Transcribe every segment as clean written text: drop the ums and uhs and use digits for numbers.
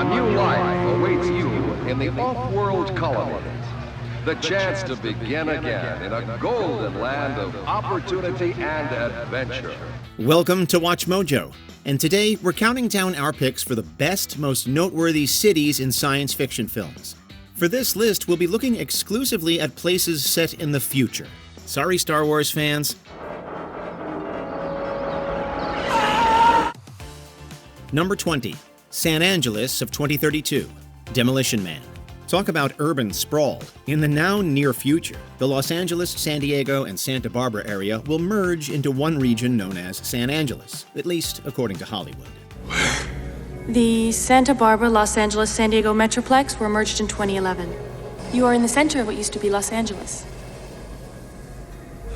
A new life awaits you in the off-world colonies. The chance to begin again in a golden land of opportunity and adventure. Welcome to WatchMojo, and today we're counting down our picks for the best, most noteworthy cities in science fiction films. For this list, we'll be looking exclusively at places set in the future. Sorry, Star Wars fans. Number 20, San Angeles of 2032, Demolition Man. Talk about urban sprawl. In the now near future, the Los Angeles, San Diego, and Santa Barbara area will merge into one region known as San Angeles, at least according to Hollywood. The Santa Barbara, Los Angeles, San Diego Metroplex were merged in 2011. You are in the center of what used to be Los Angeles.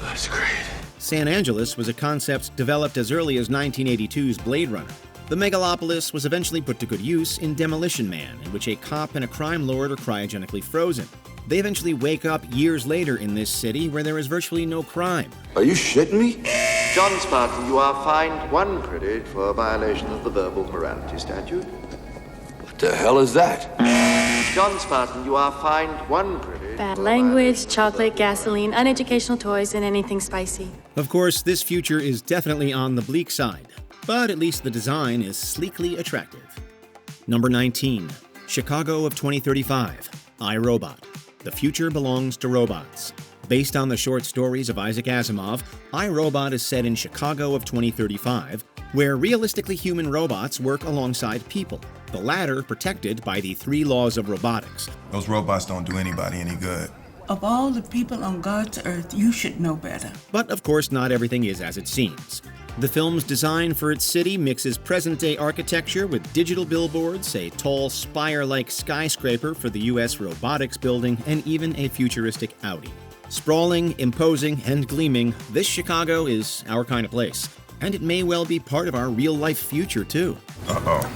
That's great. San Angeles was a concept developed as early as 1982's Blade Runner. The megalopolis was eventually put to good use in Demolition Man, in which a cop and a crime lord are cryogenically frozen. They eventually wake up years later in this city where there is virtually no crime. Are you shitting me? John Spartan, you are fined 1 credit for a violation of the verbal morality statute. What the hell is that? John Spartan, you are fined 1 credit. Bad for a language, violation chocolate, gasoline, uneducational toys, and anything spicy. Of course, this future is definitely on the bleak side, but at least the design is sleekly attractive. Number 19, Chicago of 2035, I, Robot. The future belongs to robots. Based on the short stories of Isaac Asimov, I, Robot is set in Chicago of 2035, where realistically human robots work alongside people, the latter protected by the 3 laws of robotics. Those robots don't do anybody any good. Of all the people on God's earth, you should know better. But of course, not everything is as it seems. The film's design for its city mixes present-day architecture with digital billboards, a tall, spire-like skyscraper for the U.S. robotics building, and even a futuristic Audi. Sprawling, imposing, and gleaming, this Chicago is our kind of place. And it may well be part of our real-life future, too. Uh-oh.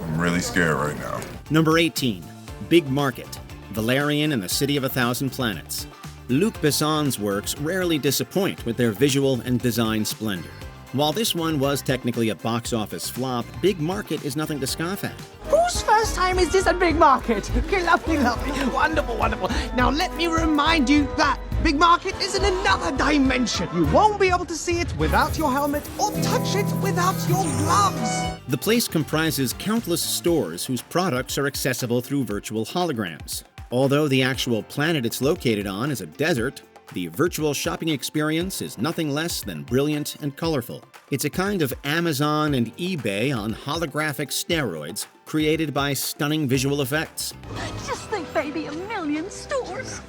I'm really scared right now. Number 18, Big Market, Valerian and the City of a Thousand Planets. Luc Besson's works rarely disappoint with their visual and design splendor. While this one was technically a box office flop, Big Market is nothing to scoff at. Whose first time is this at Big Market? Okay, lovely, lovely. Wonderful, wonderful. Now let me remind you that Big Market is in another dimension. You won't be able to see it without your helmet or touch it without your gloves. The place comprises countless stores whose products are accessible through virtual holograms. Although the actual planet it's located on is a desert, the virtual shopping experience is nothing less than brilliant and colorful. It's a kind of Amazon and eBay on holographic steroids, created by stunning visual effects. Just think, baby, 1,000,000 stores.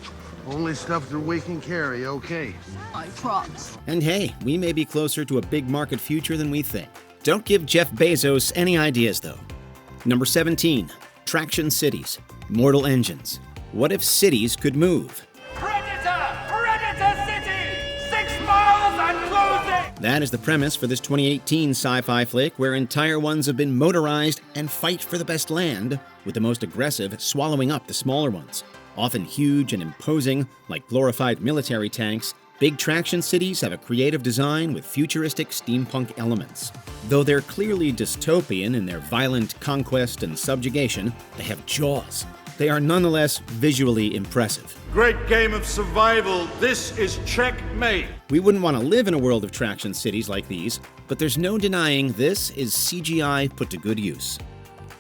Only stuff that we can carry, okay? I promise. And hey, we may be closer to a big market future than we think. Don't give Jeff Bezos any ideas, though. Number 17, Traction Cities, Mortal Engines. What if cities could move? That is the premise for this 2018 sci-fi flick where entire ones have been motorized and fight for the best land, with the most aggressive swallowing up the smaller ones. Often huge and imposing, like glorified military tanks, big traction cities have a creative design with futuristic steampunk elements. Though they're clearly dystopian in their violent conquest and subjugation, they have jaws. They are nonetheless visually impressive. Great game of survival. This is checkmate. We wouldn't want to live in a world of traction cities like these, but there's no denying this is CGI put to good use.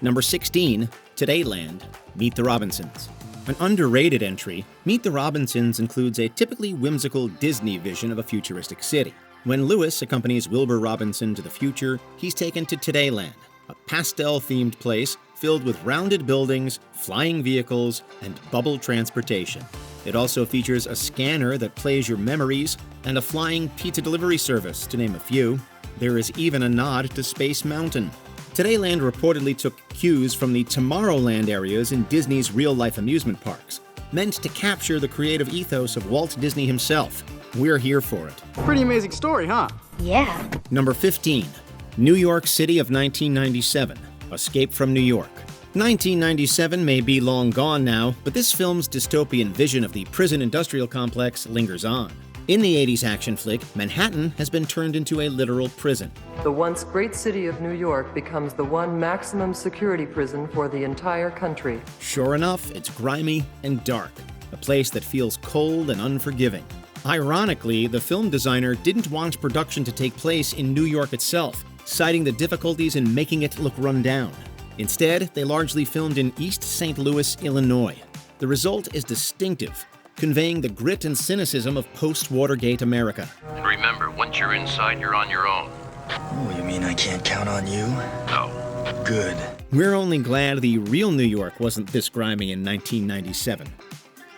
Number 16, Todayland, Meet the Robinsons. An underrated entry, Meet the Robinsons includes a typically whimsical Disney vision of a futuristic city. When Lewis accompanies Wilbur Robinson to the future, he's taken to Todayland, a pastel-themed place filled with rounded buildings, flying vehicles, and bubble transportation. It also features a scanner that plays your memories and a flying pizza delivery service, to name a few. There is even a nod to Space Mountain. Todayland reportedly took cues from the Tomorrowland areas in Disney's real-life amusement parks, meant to capture the creative ethos of Walt Disney himself. We're here for it. Pretty amazing story, huh? Yeah. Number 15, New York City of 1997, Escape from New York. 1997 may be long gone now, but this film's dystopian vision of the prison industrial complex lingers on. In the 80s action flick, Manhattan has been turned into a literal prison. The once great city of New York becomes the one maximum security prison for the entire country. Sure enough, it's grimy and dark, a place that feels cold and unforgiving. Ironically, the film designer didn't want production to take place in New York itself, citing the difficulties in making it look run down. Instead, they largely filmed in East St. Louis, Illinois. The result is distinctive, conveying the grit and cynicism of post-Watergate America. And remember, once you're inside, you're on your own. Oh, you mean I can't count on you? No. Good. We're only glad the real New York wasn't this grimy in 1997.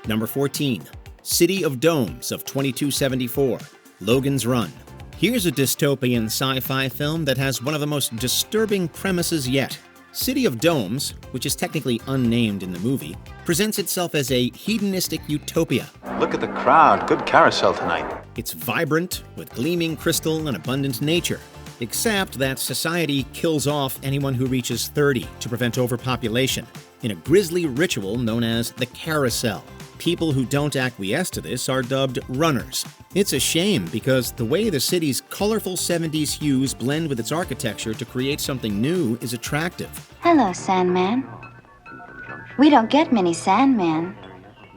Number 14. City of Domes of 2274, Logan's Run. Here's a dystopian sci-fi film that has one of the most disturbing premises yet. City of Domes, which is technically unnamed in the movie, presents itself as a hedonistic utopia. Look at the crowd. Good carousel tonight. It's vibrant, with gleaming crystal and abundant nature, except that society kills off anyone who reaches 30 to prevent overpopulation, in a grisly ritual known as the carousel. People who don't acquiesce to this are dubbed runners. It's a shame because the way the city's colorful 70s hues blend with its architecture to create something new is attractive. Hello, Sandman. We don't get many Sandman.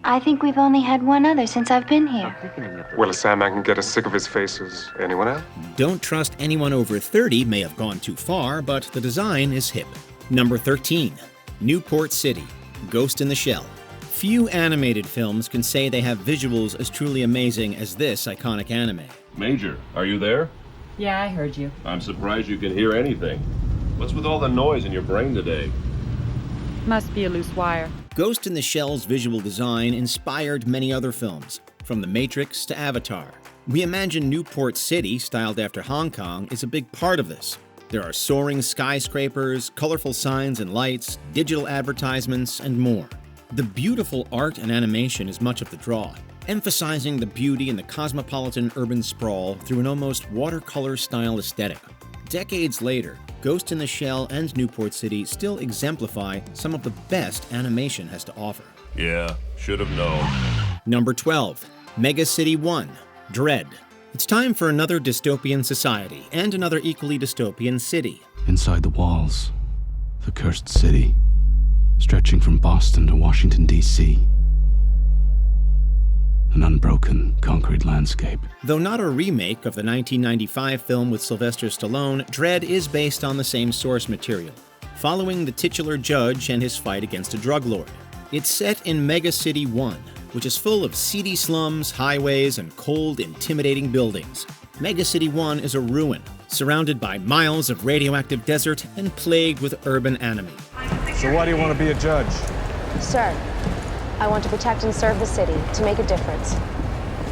I think we've only had one other since I've been here. Well, a Sandman can get as sick of his face as anyone else. Don't trust anyone over 30 may have gone too far, but the design is hip. Number 13. Newport City, Ghost in the Shell. Few animated films can say they have visuals as truly amazing as this iconic anime. Major, are you there? Yeah, I heard you. I'm surprised you can hear anything. What's with all the noise in your brain today? Must be a loose wire. Ghost in the Shell's visual design inspired many other films, from The Matrix to Avatar. We imagine Newport City, styled after Hong Kong, is a big part of this. There are soaring skyscrapers, colorful signs and lights, digital advertisements, and more. The beautiful art and animation is much of the draw, emphasizing the beauty in the cosmopolitan urban sprawl through an almost watercolor-style aesthetic. Decades later, Ghost in the Shell and Newport City still exemplify some of the best animation has to offer. Yeah, should have known. Number 12. Mega City 1, Dredd. It's time for another dystopian society and another equally dystopian city. Inside the walls, the cursed city, stretching from Boston to Washington, D.C. An unbroken concrete landscape. Though not a remake of the 1995 film with Sylvester Stallone, Dredd is based on the same source material, following the titular judge and his fight against a drug lord. It's set in Mega City 1, which is full of seedy slums, highways, and cold, intimidating buildings. Mega City 1 is a ruin, surrounded by miles of radioactive desert and plagued with urban enemy. So why do you want to be a judge? Sir, I want to protect and serve the city, to make a difference.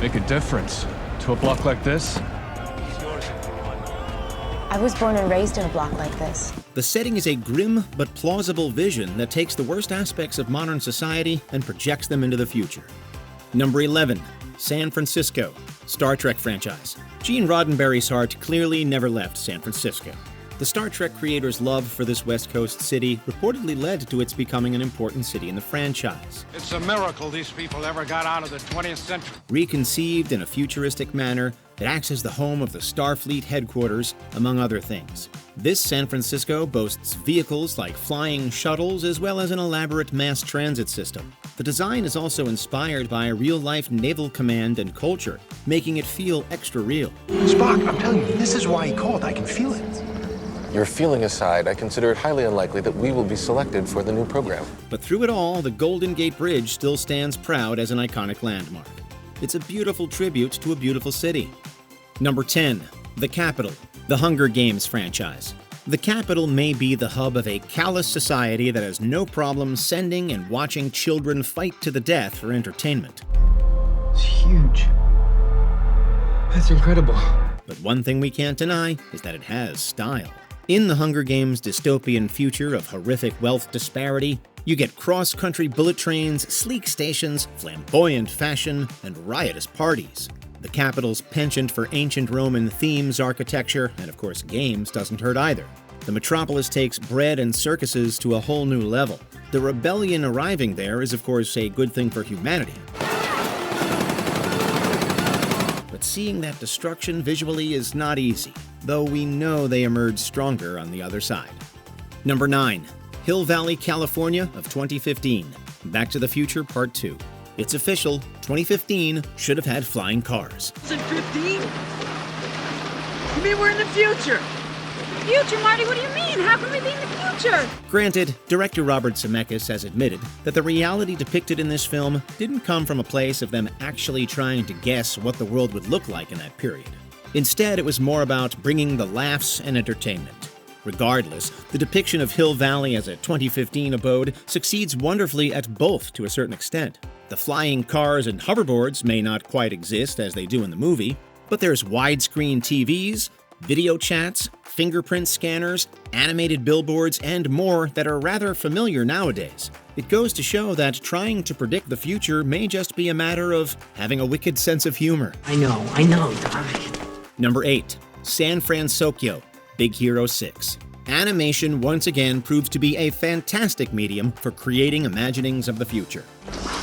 Make a difference? To a block like this? I was born and raised in a block like this. The setting is a grim but plausible vision that takes the worst aspects of modern society and projects them into the future. Number 11. San Francisco, Star Trek franchise. Gene Roddenberry's heart clearly never left San Francisco. The Star Trek creators' love for this West Coast city reportedly led to its becoming an important city in the franchise. It's a miracle these people ever got out of the 20th century. Reconceived in a futuristic manner, it acts as the home of the Starfleet headquarters, among other things. This San Francisco boasts vehicles like flying shuttles as well as an elaborate mass transit system. The design is also inspired by real-life naval command and culture, making it feel extra real. Spock, I'm telling you, this is why he called. I can feel it. Your feeling aside, I consider it highly unlikely that we will be selected for the new program. But through it all, the Golden Gate Bridge still stands proud as an iconic landmark. It's a beautiful tribute to a beautiful city. Number 10. The Capitol, the Hunger Games franchise. The Capitol may be the hub of a callous society that has no problem sending and watching children fight to the death for entertainment. It's huge. That's incredible. But one thing we can't deny is that it has style. In the Hunger Games' dystopian future of horrific wealth disparity, you get cross-country bullet trains, sleek stations, flamboyant fashion, and riotous parties. The Capitol's penchant for ancient Roman themes, architecture, and of course games doesn't hurt either. The metropolis takes bread and circuses to a whole new level. The rebellion arriving there is of course a good thing for humanity. But but seeing that destruction visually is not easy, though we know they emerge stronger on the other side. Number 9. Hill Valley, California of 2015. Back to the Future Part 2. It's official, 2015 should have had flying cars. Is it 15? You mean we're in the future? Future, Marty, what do you mean? How can we be in the future? Granted, director Robert Zemeckis has admitted that the reality depicted in this film didn't come from a place of them actually trying to guess what the world would look like in that period. Instead, it was more about bringing the laughs and entertainment. Regardless, the depiction of Hill Valley as a 2015 abode succeeds wonderfully at both to a certain extent. The flying cars and hoverboards may not quite exist as they do in the movie, but there's widescreen TVs, video chats, fingerprint scanners, animated billboards, and more that are rather familiar nowadays. It goes to show that trying to predict the future may just be a matter of having a wicked sense of humor. I know. Number 8. San Francisco, Big Hero 6. Animation once again proves to be a fantastic medium for creating imaginings of the future.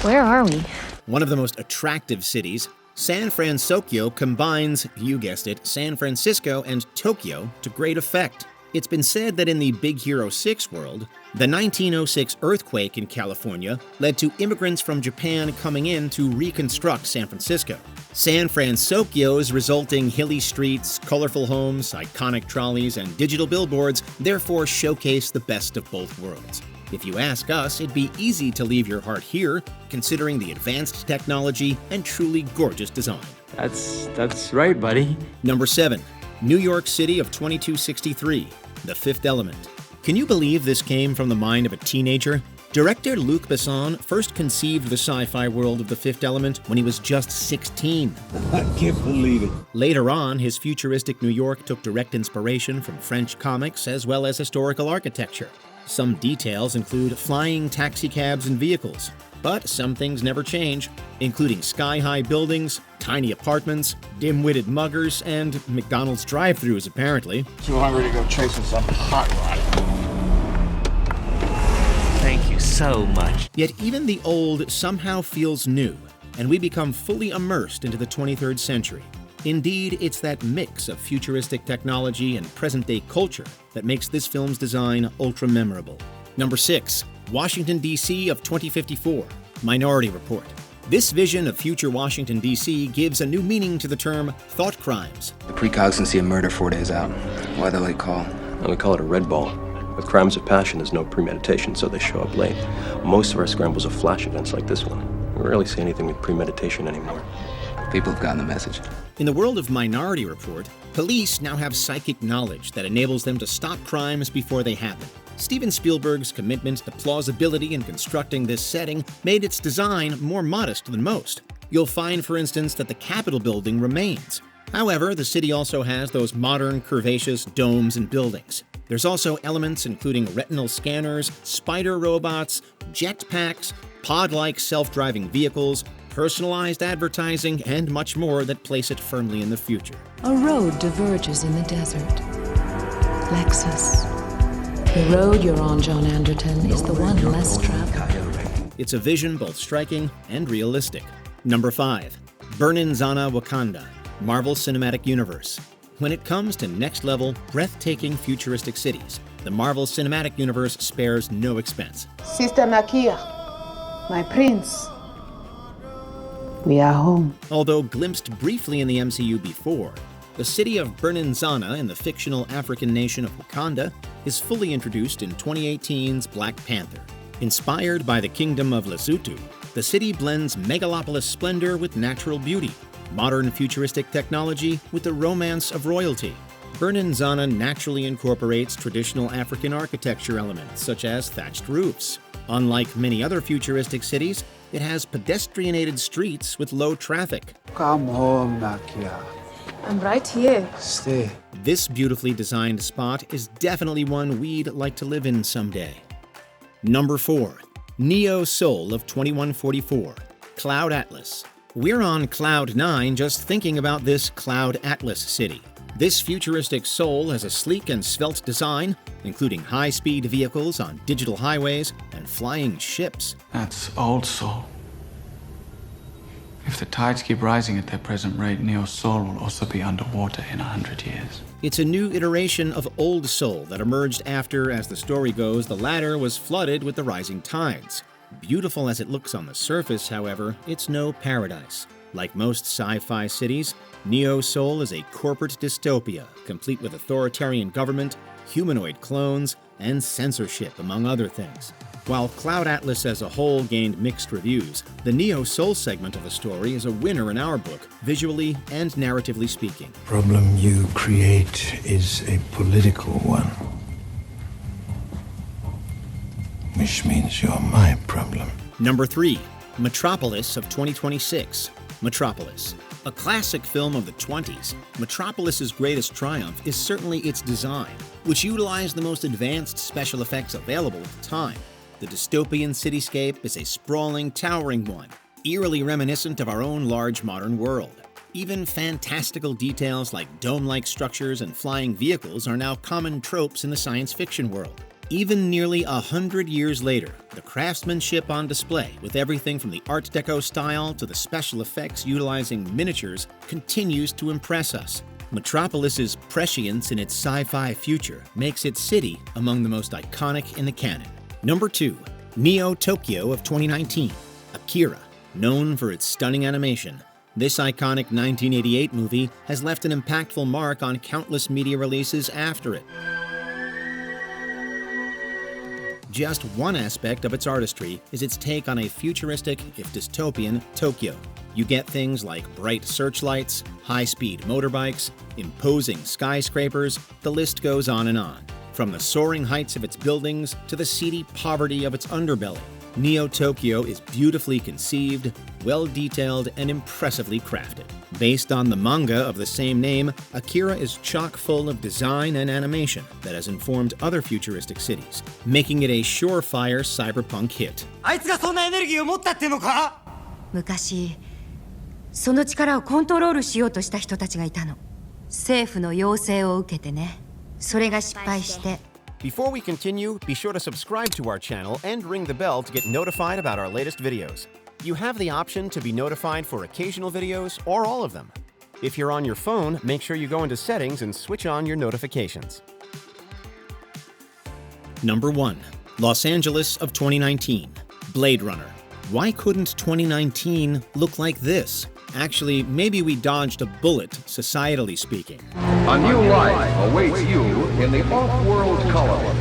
Where are we? One of the most attractive cities, San Francisco combines, you guessed it, San Francisco and Tokyo to great effect. It's been said that in the Big Hero 6 world, the 1906 earthquake in California led to immigrants from Japan coming in to reconstruct San Francisco. San Francisco's resulting hilly streets, colorful homes, iconic trolleys, and digital billboards therefore showcase the best of both worlds. If you ask us, it'd be easy to leave your heart here, considering the advanced technology and truly gorgeous design. That's right, buddy. Number 7. New York City of 2263, The Fifth Element. Can you believe this came from the mind of a teenager? Director Luc Besson first conceived the sci-fi world of The Fifth Element when he was just 16. I can't believe it. Later on, his futuristic New York took direct inspiration from French comics as well as historical architecture. Some details include flying taxicabs and vehicles, but some things never change, including sky-high buildings, tiny apartments, dim-witted muggers, and McDonald's drive-thrus apparently. Too hungry to go chasing some hot rod. Thank you so much. Yet even the old somehow feels new, and we become fully immersed into the 23rd century. Indeed, it's that mix of futuristic technology and present-day culture that makes this film's design ultra-memorable. Number 6. Washington, D.C. of 2054, Minority Report. This vision of future Washington, D.C. gives a new meaning to the term thought crimes. The precognition of murder 4 days out. Why the late call? We call it a red ball. With crimes of passion, there's no premeditation, so they show up late. Most of our scrambles are flash events like this one. We rarely see anything with premeditation anymore. People have gotten the message. In the world of Minority Report, police now have psychic knowledge that enables them to stop crimes before they happen. Steven Spielberg's commitment to plausibility in constructing this setting made its design more modest than most. You'll find, for instance, that the Capitol building remains. However, the city also has those modern, curvaceous domes and buildings. There's also elements including retinal scanners, spider robots, jetpacks, pod-like self-driving vehicles, personalized advertising, and much more that place it firmly in the future. A road diverges in the desert. Lexus. The road you're on, John Anderton, is the one less traveled. It's a vision both striking and realistic. Number 5. Burninzana, Wakanda, Marvel Cinematic Universe. When it comes to next-level, breathtaking futuristic cities, the Marvel Cinematic Universe spares no expense. Sister Nakia, my prince. We are home. Although glimpsed briefly in the MCU before, the city of Burninzana in the fictional African nation of Wakanda is fully introduced in 2018's Black Panther. Inspired by the kingdom of Lesotho, the city blends megalopolis splendor with natural beauty, modern futuristic technology with the romance of royalty. Burninzana naturally incorporates traditional African architecture elements such as thatched roofs. Unlike many other futuristic cities, it has pedestrianated streets with low traffic. Come home, Nakia. I'm right here. Stay. This beautifully designed spot is definitely one we'd like to live in someday. Number 4. Neo Seoul of 2144, Cloud Atlas. We're on Cloud 9 just thinking about this Cloud Atlas city. This futuristic Seoul has a sleek and svelte design, including high-speed vehicles on digital highways and flying ships. That's old Seoul. If the tides keep rising at their present rate, Neo Sol will also be underwater in 100 years. It's a new iteration of Old Sol that emerged after, as the story goes, the latter was flooded with the rising tides. Beautiful as it looks on the surface, however, it's no paradise. Like most sci-fi cities, Neo Sol is a corporate dystopia, complete with authoritarian government, humanoid clones, and censorship, among other things. While Cloud Atlas as a whole gained mixed reviews, the Neo Sol segment of the story is a winner in our book, visually and narratively speaking. The problem you create is a political one. Which means you're my problem. Number 3. Metropolis of 2026. Metropolis. A classic film of the 20s, Metropolis's greatest triumph is certainly its design, which utilized the most advanced special effects available at the time. The dystopian cityscape is a sprawling, towering one, eerily reminiscent of our own large modern world. Even fantastical details like dome-like structures and flying vehicles are now common tropes in the science fiction world. Even nearly 100 years later, the craftsmanship on display, with everything from the Art Deco style to the special effects utilizing miniatures, continues to impress us. Metropolis's prescience in its sci-fi future makes its city among the most iconic in the canon. Number 2. Neo Tokyo of 2019. Akira. Known for its stunning animation, this iconic 1988 movie has left an impactful mark on countless media releases after it. Just one aspect of its artistry is its take on a futuristic, if dystopian, Tokyo. You get things like bright searchlights, high-speed motorbikes, imposing skyscrapers, the list goes on and on. From the soaring heights of its buildings to the seedy poverty of its underbelly, Neo Tokyo is beautifully conceived, well-detailed, and impressively crafted. Based on the manga of the same name, Akira is chock full of design and animation that has informed other futuristic cities, making it a surefire cyberpunk hit. あいつがそんなエネルギーを持ったってのか？昔、その力をコントロールしようとした人たちがいたの。政府の要請を受けてね。それが失敗して。 Before we continue, be sure to subscribe to our channel and ring the bell to get notified about our latest videos. You have the option to be notified for occasional videos or all of them. If you're on your phone, make sure you go into Settings and switch on your notifications. Number 1. Los Angeles of 2019. Blade Runner. Why couldn't 2019 look like this? Actually, maybe we dodged a bullet, societally speaking. A new life awaits you in the off-world colony.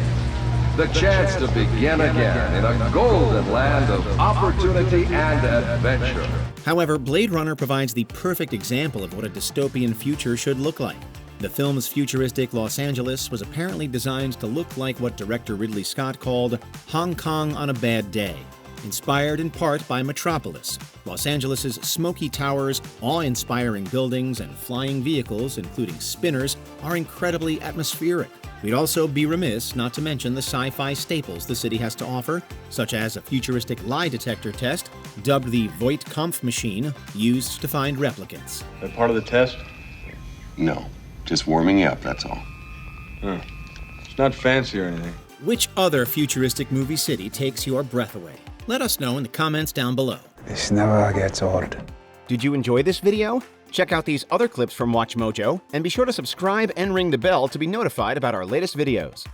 The chance to begin again in a golden land of opportunity and adventure. However, Blade Runner provides the perfect example of what a dystopian future should look like. The film's futuristic Los Angeles was apparently designed to look like what director Ridley Scott called Hong Kong on a bad day. Inspired in part by Metropolis, Los Angeles' smoky towers, awe-inspiring buildings, and flying vehicles, including spinners, are incredibly atmospheric. We'd also be remiss not to mention the sci-fi staples the city has to offer, such as a futuristic lie detector test, dubbed the Voight-Kampff machine, used to find replicants. That part of the test? No, just warming you up, that's all. It's not fancy or anything. Which other futuristic movie city takes your breath away? Let us know in the comments down below. This never gets old. Did you enjoy this video? Check out these other clips from WatchMojo, and be sure to subscribe and ring the bell to be notified about our latest videos.